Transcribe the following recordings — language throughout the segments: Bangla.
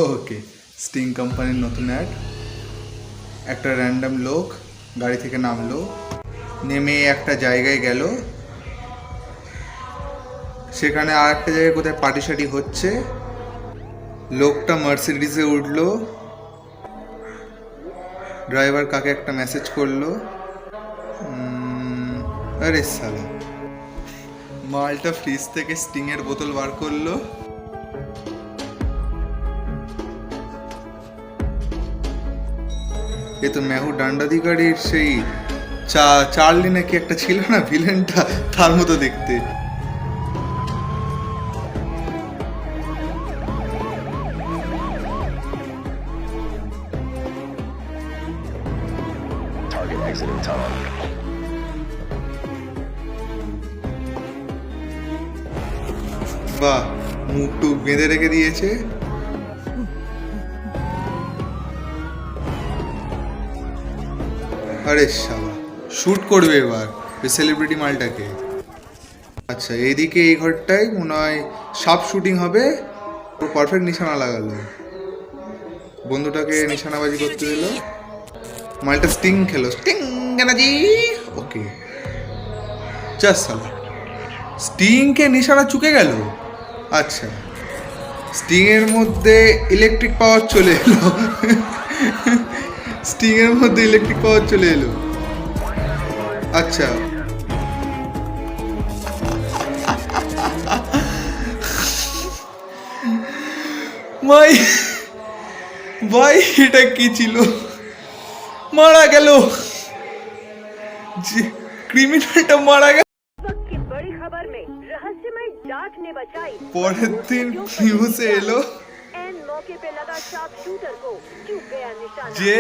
ওকে, স্টিং কোম্পানির নতুন অ্যাড। একটা র্যান্ডম লোক গাড়ি থেকে নামলো, নেমে একটা জায়গায় গেল, সেখানে আর একটা জায়গায় কোথায় পার্টি শার্টি হচ্ছে। লোকটা মার্সিডিজে উঠলো, ড্রাইভার কাকে একটা মেসেজ করলো। আরে সালা, মালটা ফ্রিজ থেকে স্টিংয়ের বোতল বার করলো, এ তো মেহু ডান্ডাধিকারীর সেই চার্লি নাকি একটা ছিল না ভিলেনটা, তার মতো দেখতে। বাহ, মুখ টুক বেঁধে রেখে দিয়েছে। আরে শালা, শুট করবে এবার ওই সেলিব্রিটি মালটাকে। আচ্ছা, এইদিকে এই ঘরটায় মনে হয় সাপ শুটিং হবে। পারফেক্ট নিশানা লাগালো, বন্ধুটাকে নিশানাবাজি করতে দিল। মালটা স্টিং খেলো, স্টিং এনার্জি। ওকে, জাস্ট সালা, স্টিংকে নিশানা চুকে গেল। আচ্ছা, স্টিংয়ের মধ্যে ইলেকট্রিক পাওয়ার চলে এলো। স্টিংয়ের মধ্যে ইলেকট্রিক পাওয়ার চলে এলো। আচ্ছা, ভাই ভাই এটা কি ছিল? মারা গেল, ক্রিমিনালটা মারা গেল। পরের দিন নিউজে এলো যে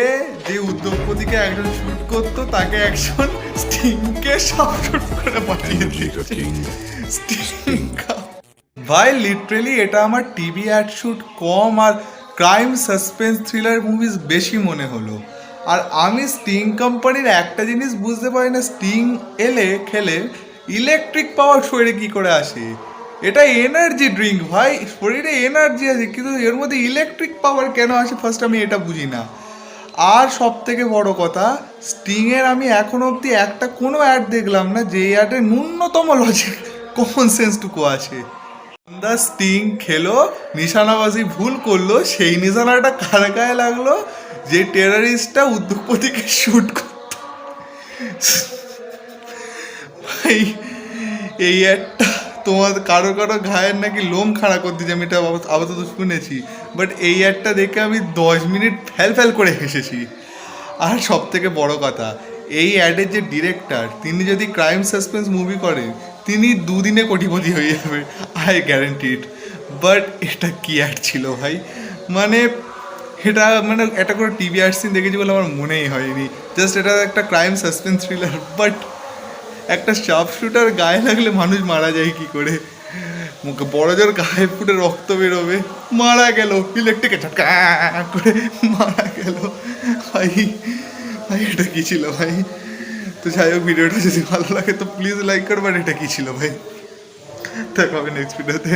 যে উদ্যোগপতিকে একজন শুট করতো তাকে একজন স্টিংকে সব শুট করে পাঠিয়ে দিয়েছে। ভাই লিটারেলি এটা আমার টিভি অ্যাড শুট কম আর ক্রাইম সাসপেন্স থ্রিলার মুভিজ বেশি মনে হলো। আর আমি স্টিং কোম্পানির একটা জিনিস বুঝতে পারি না, স্টিং এলে খেলে ইলেকট্রিক পাওয়ার শরীরে কী করে আসে? এটা এনার্জি ড্রিঙ্ক ভাই, শরীরে এনার্জি আছে, কিন্তু এর মধ্যে ইলেকট্রিক পাওয়ার কেন আসে ফার্স্ট আমি এটা বুঝি না। আর সব থেকে বড় কথা, স্টিংয়ের আমি এখনো অবধি একটা কোনো অ্যাড দেখলাম না যে অ্যাডে ন্যূনতম লজিক কমন সেন্সটুকু আছে। দা স্টিং খেলো, নিশানাবাজি ভুল করলো, সেই নিশানাটা কার গায়ে লাগলো? যে টেরারিস্টটা উদ্যোগপতিকে শুট করত। ভাই এই একটা তোমার কারো কারো ঘায়ের নাকি লোম খাড়া করতে, যে আমি এটা আপাতত শুনেছি, বাট এই একটা দেখে আমি 10 মিনিট ফ্যাল করে হেসেছি। আর সব থেকে বড় কথা, এই অ্যাডের যে ডিরেক্টর, তিনি যদি ক্রাইম সাসপেন্স মুভি করেন, তিনি 2 দিনে কোটিপতি হয়ে যাবে, আই গ্যারান্টিড। বাট এটা কি অ্যাড ছিল ভাই, মানে এটা মানে একটা করে টিভি অ্যাড সিন দেখেছি বলে আমার মনেই হয়নি। জাস্ট এটা একটা ক্রাইম সাসপেন্স থ্রিলার, বাট একটা শার্প শুটার গায়ে লাগলে মানুষ মারা যায় কি করে? মুখে বড় জোর গায়ে ফুটে রক্ত বেরোবে, মারা গেল, ইলেকট্রিকে ঝটকা করে মারা গেল। ভাই ভাই এটা কী ছিল ভাই? তো যাই হোক, ভিডিওটা যদি ভালো লাগে তো প্লিজ লাইক করবেন। এটা কী ছিল ভাই? দেখা হবে নেক্সট ভিডিওতে।